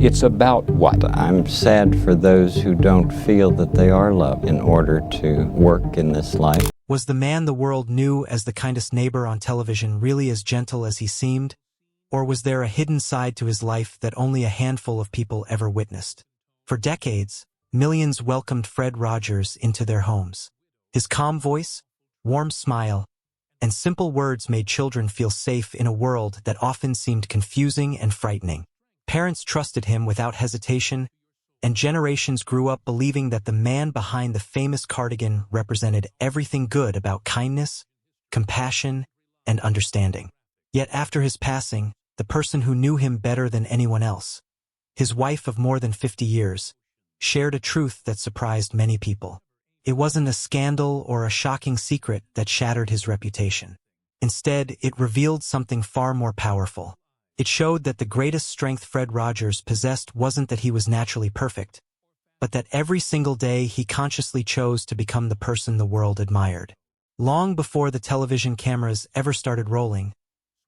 It's about what? I'm sad for those who don't feel that they are loved in order to work in this life. Was the man the world knew as the kindest neighbor on television really as gentle as he seemed? Or was there a hidden side to his life that only a handful of people ever witnessed? For decades, millions welcomed Fred Rogers into their homes. His calm voice, warm smile, and simple words made children feel safe in a world that often seemed confusing and frightening. Parents trusted him without hesitation, and generations grew up believing that the man behind the famous cardigan represented everything good about kindness, compassion, and understanding. Yet after his passing, the person who knew him better than anyone else, his wife of more than 50 years, shared a truth that surprised many people. It wasn't a scandal or a shocking secret that shattered his reputation. Instead, it revealed something far more powerful. It showed that the greatest strength Fred Rogers possessed wasn't that he was naturally perfect, but that every single day he consciously chose to become the person the world admired. Long before the television cameras ever started rolling,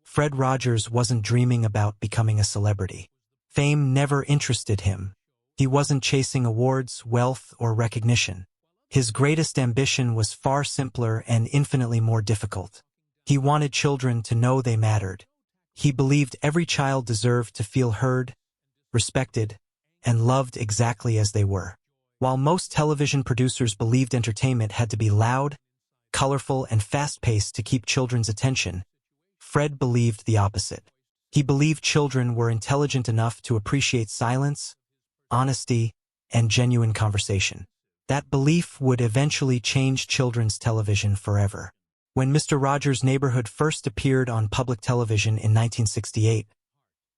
Fred Rogers wasn't dreaming about becoming a celebrity. Fame never interested him. He wasn't chasing awards, wealth, or recognition. His greatest ambition was far simpler and infinitely more difficult. He wanted children to know they mattered. He believed every child deserved to feel heard, respected, and loved exactly as they were. While most television producers believed entertainment had to be loud, colorful, and fast-paced to keep children's attention, Fred believed the opposite. He believed children were intelligent enough to appreciate silence, honesty, and genuine conversation. That belief would eventually change children's television forever. When Mr. Rogers' Neighborhood first appeared on public television in 1968,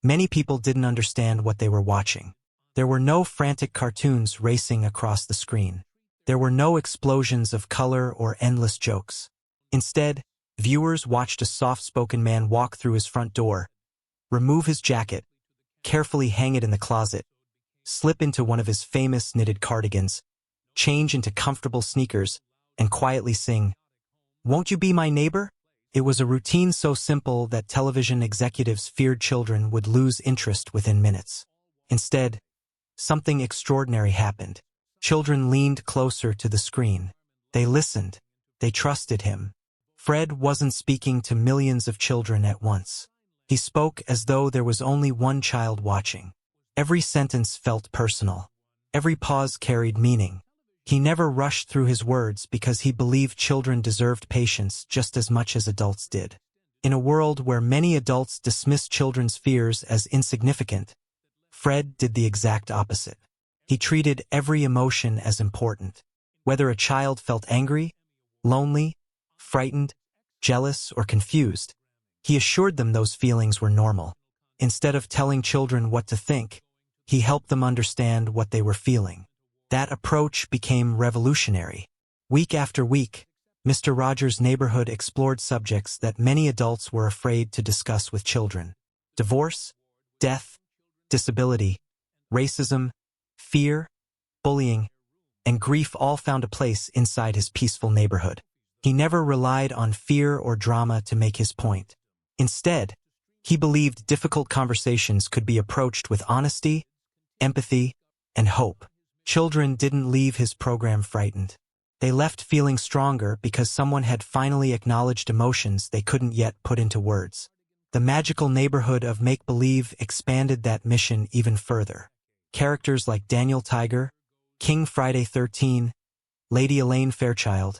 many people didn't understand what they were watching. There were no frantic cartoons racing across the screen. There were no explosions of color or endless jokes. Instead, viewers watched a soft-spoken man walk through his front door, remove his jacket, carefully hang it in the closet, slip into one of his famous knitted cardigans, change into comfortable sneakers, and quietly sing, "Won't you be my neighbor?" It was a routine so simple that television executives feared children would lose interest within minutes. Instead, something extraordinary happened. Children leaned closer to the screen. They listened. They trusted him. Fred wasn't speaking to millions of children at once. He spoke as though there was only one child watching. Every sentence felt personal. Every pause carried meaning. He never rushed through his words because he believed children deserved patience just as much as adults did. In a world where many adults dismissed children's fears as insignificant, Fred did the exact opposite. He treated every emotion as important. Whether a child felt angry, lonely, frightened, jealous, or confused, he assured them those feelings were normal. Instead of telling children what to think, he helped them understand what they were feeling. That approach became revolutionary. Week after week, Mr. Rogers' Neighborhood explored subjects that many adults were afraid to discuss with children. Divorce, death, disability, racism, fear, bullying, and grief all found a place inside his peaceful neighborhood. He never relied on fear or drama to make his point. Instead, he believed difficult conversations could be approached with honesty, empathy, and hope. Children didn't leave his program frightened. They left feeling stronger because someone had finally acknowledged emotions they couldn't yet put into words. The magical neighborhood of make-believe expanded that mission even further. Characters like Daniel Tiger, King Friday 13, Lady Elaine Fairchild,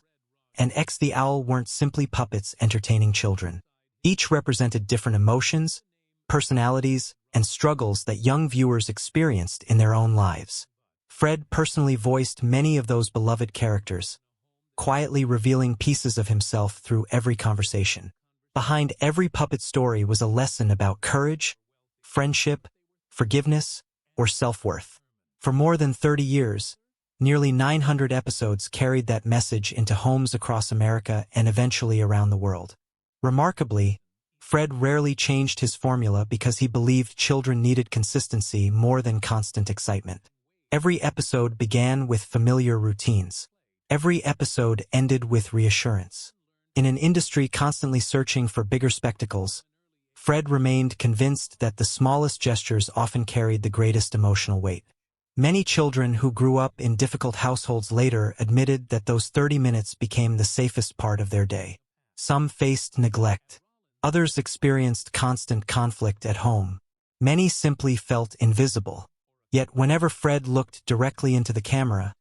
and X the Owl weren't simply puppets entertaining children. Each represented different emotions, personalities, and struggles that young viewers experienced in their own lives. Fred personally voiced many of those beloved characters, quietly revealing pieces of himself through every conversation. Behind every puppet story was a lesson about courage, friendship, forgiveness, or self-worth. For more than 30 years, nearly 900 episodes carried that message into homes across America and eventually around the world. Remarkably, Fred rarely changed his formula because he believed children needed consistency more than constant excitement. Every episode began with familiar routines. Every episode ended with reassurance. In an industry constantly searching for bigger spectacles, Fred remained convinced that the smallest gestures often carried the greatest emotional weight. Many children who grew up in difficult households later admitted that those 30 minutes became the safest part of their day. Some faced neglect. Others experienced constant conflict at home. Many simply felt invisible. Yet whenever Fred looked directly into the camera,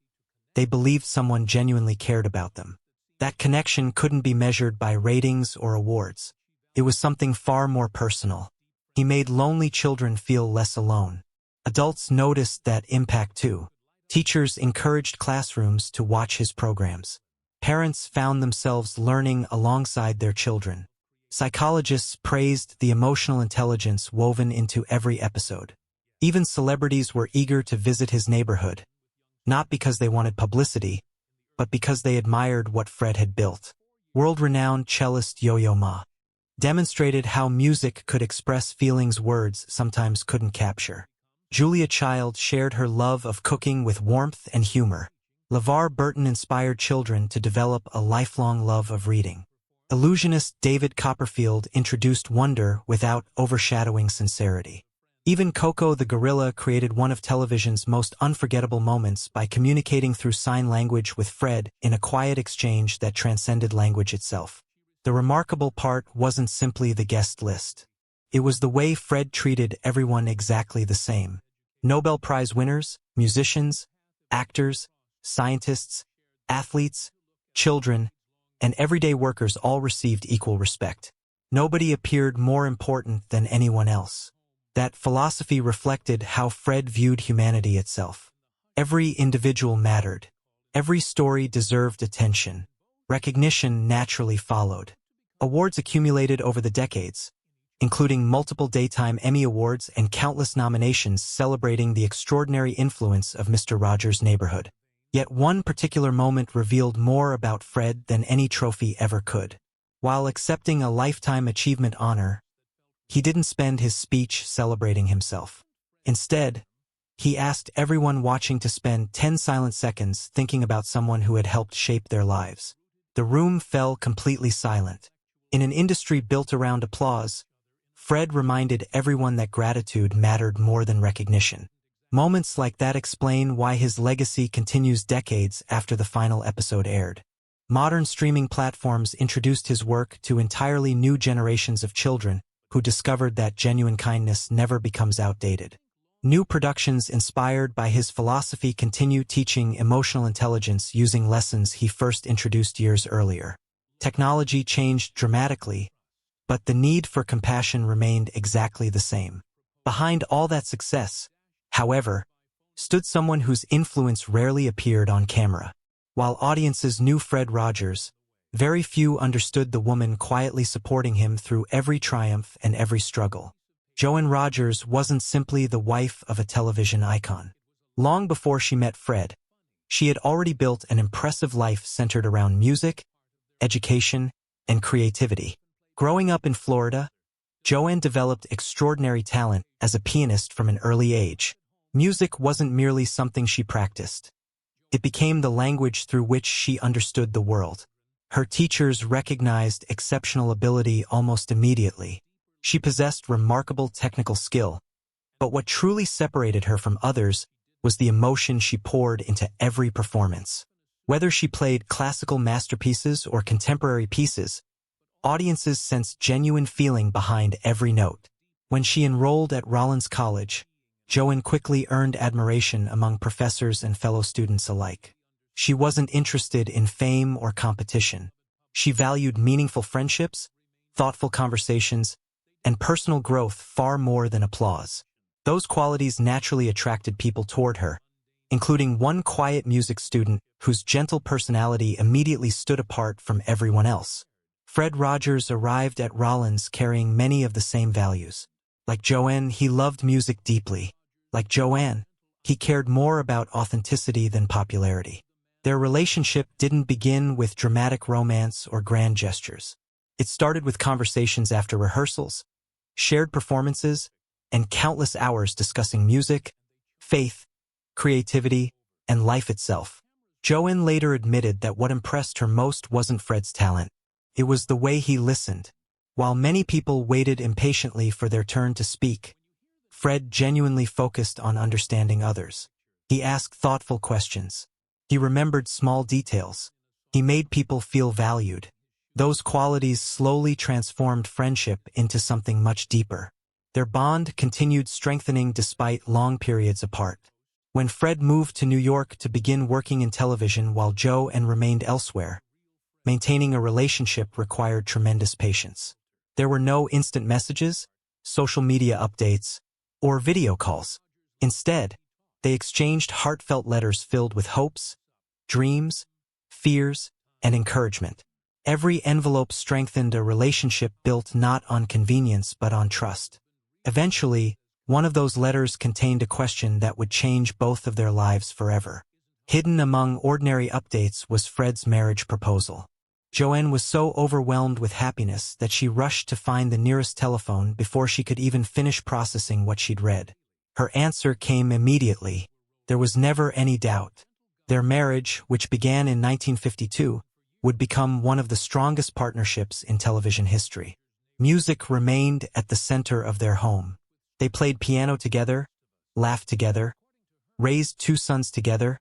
they believed someone genuinely cared about them. That connection couldn't be measured by ratings or awards. It was something far more personal. He made lonely children feel less alone. Adults noticed that impact too. Teachers encouraged classrooms to watch his programs. Parents found themselves learning alongside their children. Psychologists praised the emotional intelligence woven into every episode. Even celebrities were eager to visit his neighborhood, not because they wanted publicity, but because they admired what Fred had built. World-renowned cellist Yo-Yo Ma demonstrated how music could express feelings words sometimes couldn't capture. Julia Child shared her love of cooking with warmth and humor. LeVar Burton inspired children to develop a lifelong love of reading. Illusionist David Copperfield introduced wonder without overshadowing sincerity. Even Coco the gorilla created one of television's most unforgettable moments by communicating through sign language with Fred in a quiet exchange that transcended language itself. The remarkable part wasn't simply the guest list. It was the way Fred treated everyone exactly the same. Nobel Prize winners, musicians, actors, scientists, athletes, children, and everyday workers all received equal respect. Nobody appeared more important than anyone else. That philosophy reflected how Fred viewed humanity itself. Every individual mattered. Every story deserved attention. Recognition naturally followed. Awards accumulated over the decades, including multiple Daytime Emmy Awards and countless nominations celebrating the extraordinary influence of Mr. Rogers' Neighborhood. Yet one particular moment revealed more about Fred than any trophy ever could. While accepting a Lifetime Achievement honor, he didn't spend his speech celebrating himself. Instead, he asked everyone watching to spend 10 silent seconds thinking about someone who had helped shape their lives. The room fell completely silent. In an industry built around applause, Fred reminded everyone that gratitude mattered more than recognition. Moments like that explain why his legacy continues decades after the final episode aired. Modern streaming platforms introduced his work to entirely new generations of children who discovered that genuine kindness never becomes outdated. New productions inspired by his philosophy continue teaching emotional intelligence using lessons he first introduced years earlier. Technology changed dramatically, but the need for compassion remained exactly the same. Behind all that success, however, stood someone whose influence rarely appeared on camera. While audiences knew Fred Rogers, very few understood the woman quietly supporting him through every triumph and every struggle. Joanne Rogers wasn't simply the wife of a television icon. Long before she met Fred, she had already built an impressive life centered around music, education, and creativity. Growing up in Florida, Joanne developed extraordinary talent as a pianist from an early age. Music wasn't merely something she practiced. It became the language through which she understood the world. Her teachers recognized exceptional ability almost immediately. She possessed remarkable technical skill, but what truly separated her from others was the emotion she poured into every performance. Whether she played classical masterpieces or contemporary pieces, audiences sensed genuine feeling behind every note. When she enrolled at Rollins College, Joanne quickly earned admiration among professors and fellow students alike. She wasn't interested in fame or competition. She valued meaningful friendships, thoughtful conversations, and personal growth far more than applause. Those qualities naturally attracted people toward her, including one quiet music student whose gentle personality immediately stood apart from everyone else. Fred Rogers arrived at Rollins carrying many of the same values. Like Joanne, he loved music deeply. Like Joanne, he cared more about authenticity than popularity. Their relationship didn't begin with dramatic romance or grand gestures. It started with conversations after rehearsals, shared performances, and countless hours discussing music, faith, creativity, and life itself. Joanne later admitted that what impressed her most wasn't Fred's talent. It was the way he listened. While many people waited impatiently for their turn to speak, Fred genuinely focused on understanding others. He asked thoughtful questions. He remembered small details. He made people feel valued. Those qualities slowly transformed friendship into something much deeper. Their bond continued strengthening despite long periods apart. When Fred moved to New York to begin working in television while Joanne remained elsewhere, maintaining a relationship required tremendous patience. There were no instant messages, social media updates, or video calls. Instead, they exchanged heartfelt letters filled with hopes, dreams, fears, and encouragement. Every envelope strengthened a relationship built not on convenience but on trust. Eventually, one of those letters contained a question that would change both of their lives forever. Hidden among ordinary updates was Fred's marriage proposal. Joanne was so overwhelmed with happiness that she rushed to find the nearest telephone before she could even finish processing what she'd read. Her answer came immediately. There was never any doubt. Their marriage, which began in 1952, would become one of the strongest partnerships in television history. Music remained at the center of their home. They played piano together, laughed together, raised 2 sons together,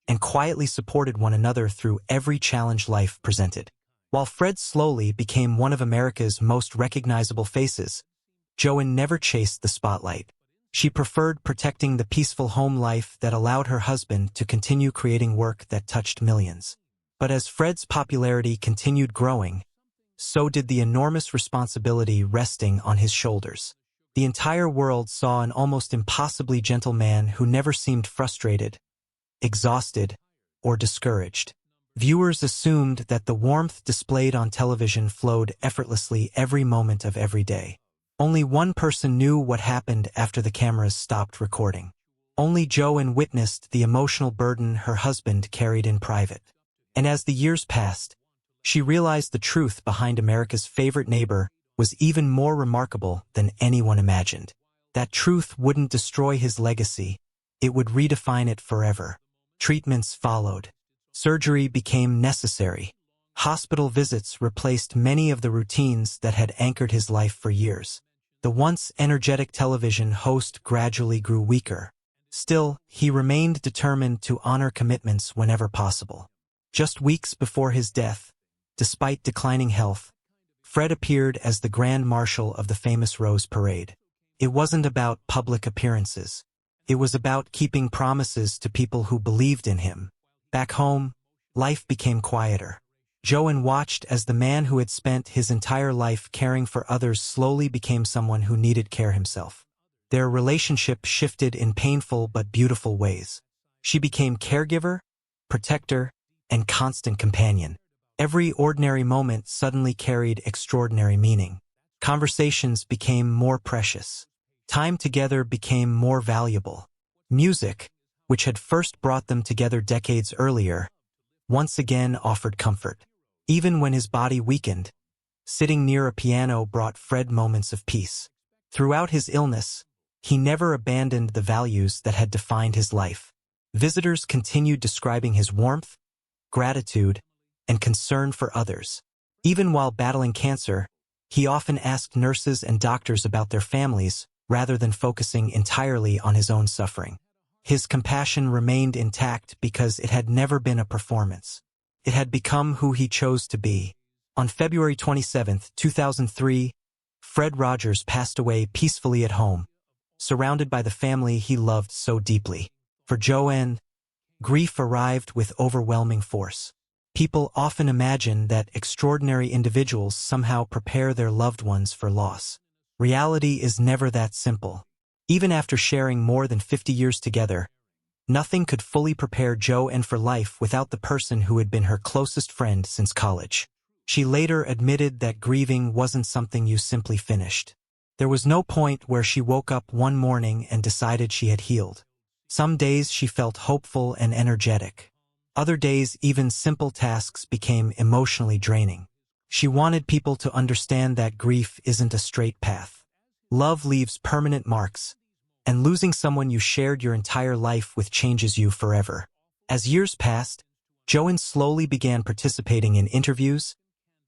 and quietly supported one another through every challenge life presented. While Fred slowly became one of America's most recognizable faces, Joanne never chased the spotlight. She preferred protecting the peaceful home life that allowed her husband to continue creating work that touched millions. But as Fred's popularity continued growing, so did the enormous responsibility resting on his shoulders. The entire world saw an almost impossibly gentle man who never seemed frustrated, exhausted, or discouraged. Viewers assumed that the warmth displayed on television flowed effortlessly every moment of every day. Only one person knew what happened after the cameras stopped recording. Only Joanne witnessed the emotional burden her husband carried in private. And as the years passed, she realized the truth behind America's favorite neighbor was even more remarkable than anyone imagined. That truth wouldn't destroy his legacy, it would redefine it forever. Treatments followed. Surgery became necessary. Hospital visits replaced many of the routines that had anchored his life for years. The once energetic television host gradually grew weaker. Still, he remained determined to honor commitments whenever possible. Just weeks before his death, despite declining health, Fred appeared as the Grand Marshal of the famous Rose Parade. It wasn't about public appearances. It was about keeping promises to people who believed in him. Back home, life became quieter. Joanne watched as the man who had spent his entire life caring for others slowly became someone who needed care himself. Their relationship shifted in painful but beautiful ways. She became caregiver, protector, and constant companion. Every ordinary moment suddenly carried extraordinary meaning. Conversations became more precious. Time together became more valuable. Music, which had first brought them together decades earlier, once again offered comfort. Even when his body weakened, sitting near a piano brought Fred moments of peace. Throughout his illness, he never abandoned the values that had defined his life. Visitors continued describing his warmth, gratitude, and concern for others. Even while battling cancer, he often asked nurses and doctors about their families rather than focusing entirely on his own suffering. His compassion remained intact because it had never been a performance. It had become who he chose to be. On February 27, 2003, Fred Rogers passed away peacefully at home, surrounded by the family he loved so deeply. For Joanne, grief arrived with overwhelming force. People often imagine that extraordinary individuals somehow prepare their loved ones for loss. Reality is never that simple. Even after sharing more than 50 years together, nothing could fully prepare Joanne for life without the person who had been her closest friend since college. She later admitted that grieving wasn't something you simply finished. There was no point where she woke up one morning and decided she had healed. Some days she felt hopeful and energetic. Other days, even simple tasks became emotionally draining. She wanted people to understand that grief isn't a straight path. Love leaves permanent marks, and losing someone you shared your entire life with changes you forever. As years passed, Joanne slowly began participating in interviews,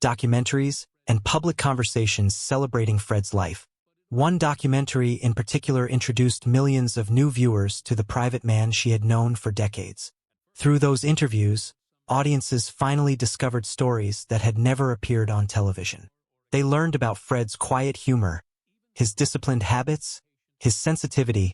documentaries, and public conversations celebrating Fred's life. One documentary in particular introduced millions of new viewers to the private man she had known for decades. Through those interviews, audiences finally discovered stories that had never appeared on television. They learned about Fred's quiet humor, his disciplined habits, his sensitivity,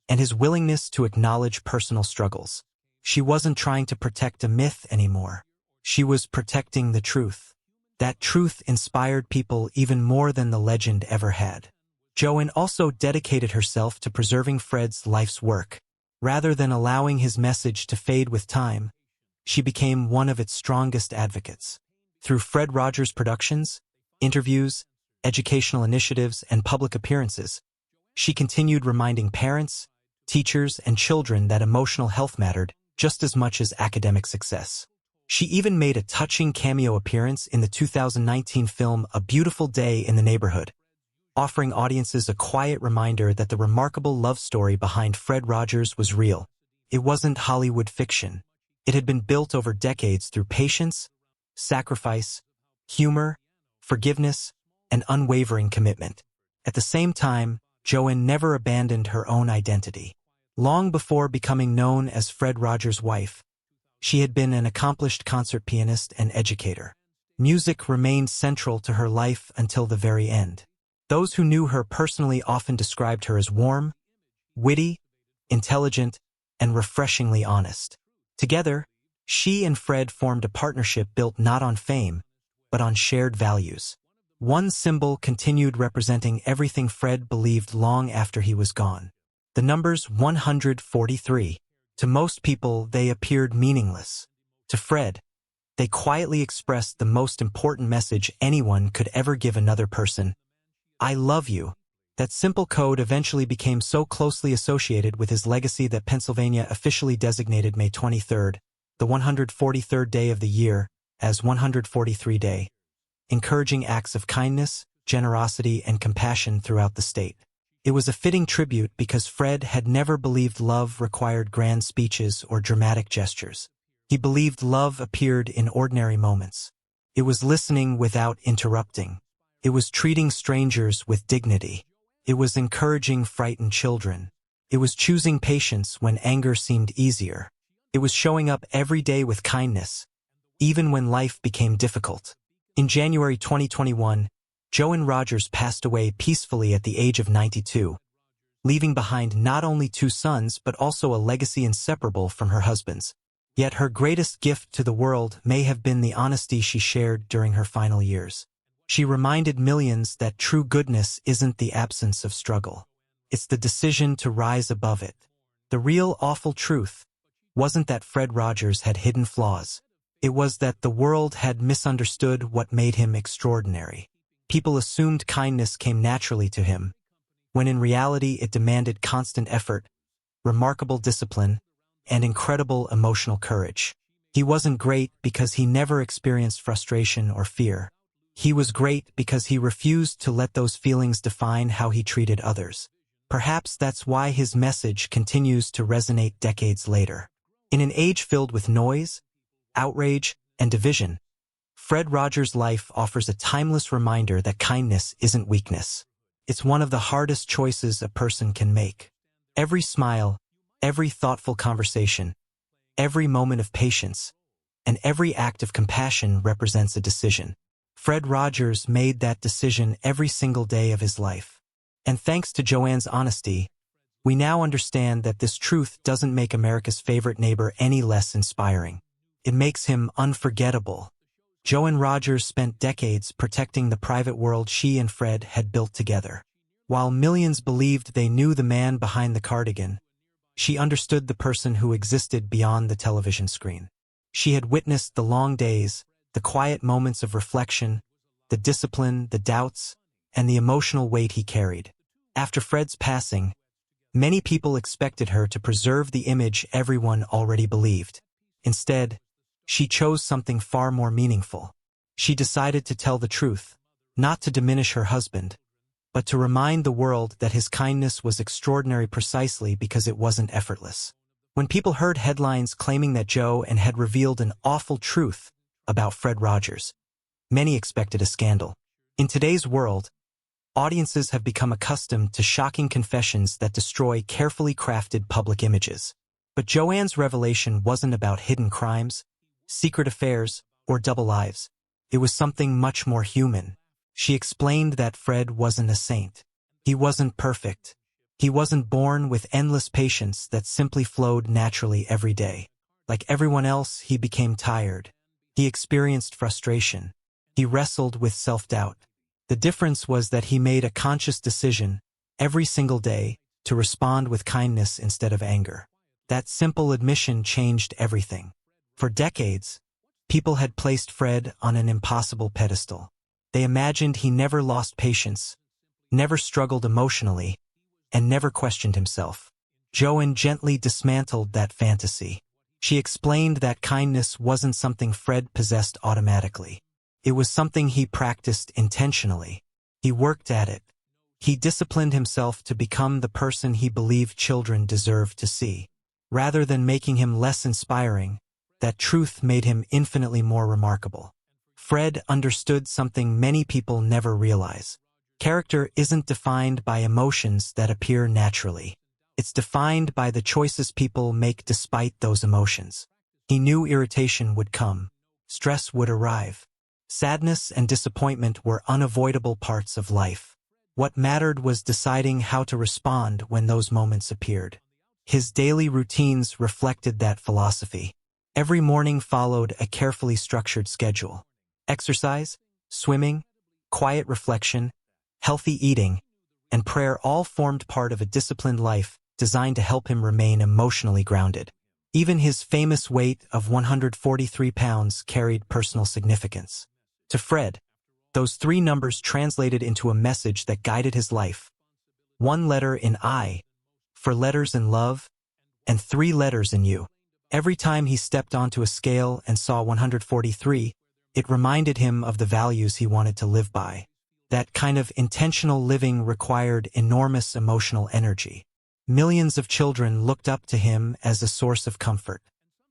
and his willingness to acknowledge personal struggles. She wasn't trying to protect a myth anymore. She was protecting the truth. That truth inspired people even more than the legend ever had. Joanne also dedicated herself to preserving Fred's life's work. Rather than allowing his message to fade with time, she became one of its strongest advocates. Through Fred Rogers Productions, interviews, educational initiatives, and public appearances, she continued reminding parents, teachers, and children that emotional health mattered just as much as academic success. She even made a touching cameo appearance in the 2019 film A Beautiful Day in the Neighborhood, offering audiences a quiet reminder that the remarkable love story behind Fred Rogers was real. It wasn't Hollywood fiction. It had been built over decades through patience, sacrifice, humor, forgiveness, and unwavering commitment. At the same time, Joanne never abandoned her own identity. Long before becoming known as Fred Rogers' wife, she had been an accomplished concert pianist and educator. Music remained central to her life until the very end. Those who knew her personally often described her as warm, witty, intelligent, and refreshingly honest. Together, she and Fred formed a partnership built not on fame, but on shared values. One symbol continued representing everything Fred believed long after he was gone. The numbers 143. To most people, they appeared meaningless. To Fred, they quietly expressed the most important message anyone could ever give another person: I love you. That simple code eventually became so closely associated with his legacy that Pennsylvania officially designated May 23rd, the 143rd day of the year, as 143 Day, encouraging acts of kindness, generosity, and compassion throughout the state. It was a fitting tribute because Fred had never believed love required grand speeches or dramatic gestures. He believed love appeared in ordinary moments. It was listening without interrupting. It was treating strangers with dignity. It was encouraging frightened children. It was choosing patience when anger seemed easier. It was showing up every day with kindness, even when life became difficult. In January 2021, Joanne Rogers passed away peacefully at the age of 92, leaving behind not only 2 sons but also a legacy inseparable from her husband's. Yet her greatest gift to the world may have been the honesty she shared during her final years. She reminded millions that true goodness isn't the absence of struggle. It's the decision to rise above it. The real awful truth wasn't that Fred Rogers had hidden flaws. It was that the world had misunderstood what made him extraordinary. People assumed kindness came naturally to him, when in reality it demanded constant effort, remarkable discipline, and incredible emotional courage. He wasn't great because he never experienced frustration or fear. He was great because he refused to let those feelings define how he treated others. Perhaps that's why his message continues to resonate decades later. In an age filled with noise, outrage, and division, Fred Rogers' life offers a timeless reminder that kindness isn't weakness. It's one of the hardest choices a person can make. Every smile, every thoughtful conversation, every moment of patience, and every act of compassion represents a decision. Fred Rogers made that decision every single day of his life. And thanks to Joanne's honesty, we now understand that this truth doesn't make America's favorite neighbor any less inspiring. It makes him unforgettable. Joanne Rogers spent decades protecting the private world she and Fred had built together. While millions believed they knew the man behind the cardigan, she understood the person who existed beyond the television screen. She had witnessed the long days, the quiet moments of reflection, the discipline, the doubts, and the emotional weight he carried. After Fred's passing, many people expected her to preserve the image everyone already believed. Instead, she chose something far more meaningful. She decided to tell the truth, not to diminish her husband, but to remind the world that his kindness was extraordinary precisely because it wasn't effortless. When people heard headlines claiming that Joanne had revealed an awful truth about Fred Rogers, many expected a scandal. In today's world, audiences have become accustomed to shocking confessions that destroy carefully crafted public images. But Joanne's revelation wasn't about hidden crimes, secret affairs, or double lives. It was something much more human. She explained that Fred wasn't a saint. He wasn't perfect. He wasn't born with endless patience that simply flowed naturally every day. Like everyone else, he became tired. He experienced frustration. He wrestled with self-doubt. The difference was that he made a conscious decision every single day to respond with kindness instead of anger. That simple admission changed everything. For decades, people had placed Fred on an impossible pedestal. They imagined he never lost patience, never struggled emotionally, and never questioned himself. Joanne gently dismantled that fantasy. She explained that kindness wasn't something Fred possessed automatically. It was something he practiced intentionally. He worked at it. He disciplined himself to become the person he believed children deserved to see. Rather than making him less inspiring, that truth made him infinitely more remarkable. Fred understood something many people never realize. Character isn't defined by emotions that appear naturally. It's defined by the choices people make despite those emotions. He knew irritation would come. Stress would arrive. Sadness and disappointment were unavoidable parts of life. What mattered was deciding how to respond when those moments appeared. His daily routines reflected that philosophy. Every morning followed a carefully structured schedule. Exercise, swimming, quiet reflection, healthy eating, and prayer all formed part of a disciplined life designed to help him remain emotionally grounded. Even his famous weight of 143 pounds carried personal significance. To Fred, those 3 numbers translated into a message that guided his life. 1 letter in I, for letters in love, and 3 letters in you. Every time he stepped onto a scale and saw 143, it reminded him of the values he wanted to live by. That kind of intentional living required enormous emotional energy. Millions of children looked up to him as a source of comfort.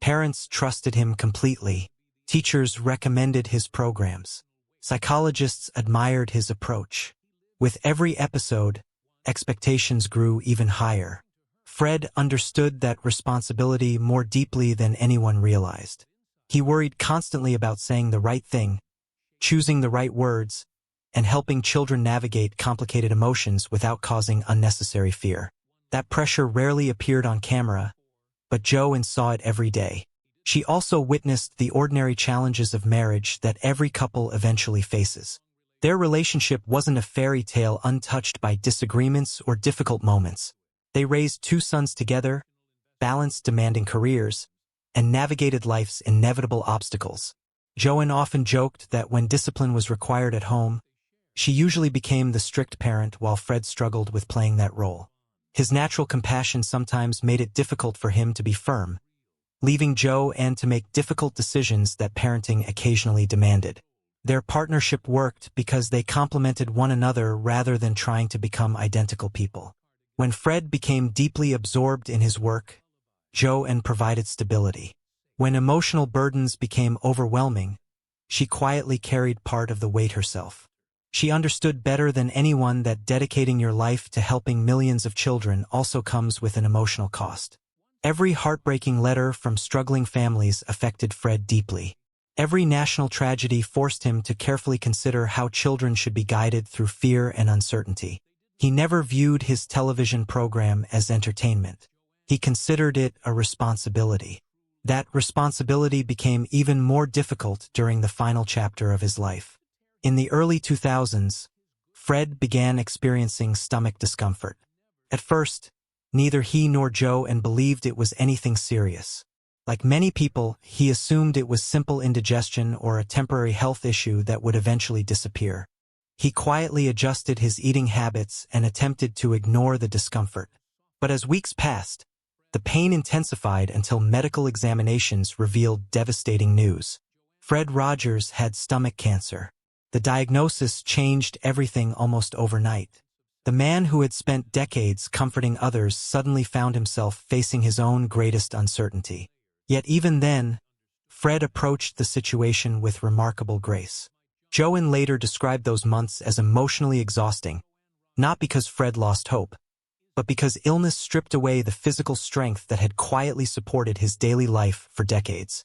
Parents trusted him completely. Teachers recommended his programs. Psychologists admired his approach. With every episode, expectations grew even higher. Fred understood that responsibility more deeply than anyone realized. He worried constantly about saying the right thing, choosing the right words, and helping children navigate complicated emotions without causing unnecessary fear. That pressure rarely appeared on camera, but Joanne saw it every day. She also witnessed the ordinary challenges of marriage that every couple eventually faces. Their relationship wasn't a fairy tale untouched by disagreements or difficult moments. They raised 2 sons together, balanced demanding careers, and navigated life's inevitable obstacles. Joanne often joked that when discipline was required at home, she usually became the strict parent while Fred struggled with playing that role. His natural compassion sometimes made it difficult for him to be firm, leaving Joanne to make difficult decisions that parenting occasionally demanded. Their partnership worked because they complemented one another rather than trying to become identical people. When Fred became deeply absorbed in his work, Joanne provided stability. When emotional burdens became overwhelming, she quietly carried part of the weight herself. She understood better than anyone that dedicating your life to helping millions of children also comes with an emotional cost. Every heartbreaking letter from struggling families affected Fred deeply. Every national tragedy forced him to carefully consider how children should be guided through fear and uncertainty. He never viewed his television program as entertainment. He considered it a responsibility. That responsibility became even more difficult during the final chapter of his life. In the early 2000s, Fred began experiencing stomach discomfort. At first, neither he nor Joanne believed it was anything serious. Like many people, he assumed it was simple indigestion or a temporary health issue that would eventually disappear. He quietly adjusted his eating habits and attempted to ignore the discomfort. But as weeks passed, the pain intensified until medical examinations revealed devastating news. Fred Rogers had stomach cancer. The diagnosis changed everything almost overnight. The man who had spent decades comforting others suddenly found himself facing his own greatest uncertainty. Yet even then, Fred approached the situation with remarkable grace. Joanne later described those months as emotionally exhausting, not because Fred lost hope, but because illness stripped away the physical strength that had quietly supported his daily life for decades.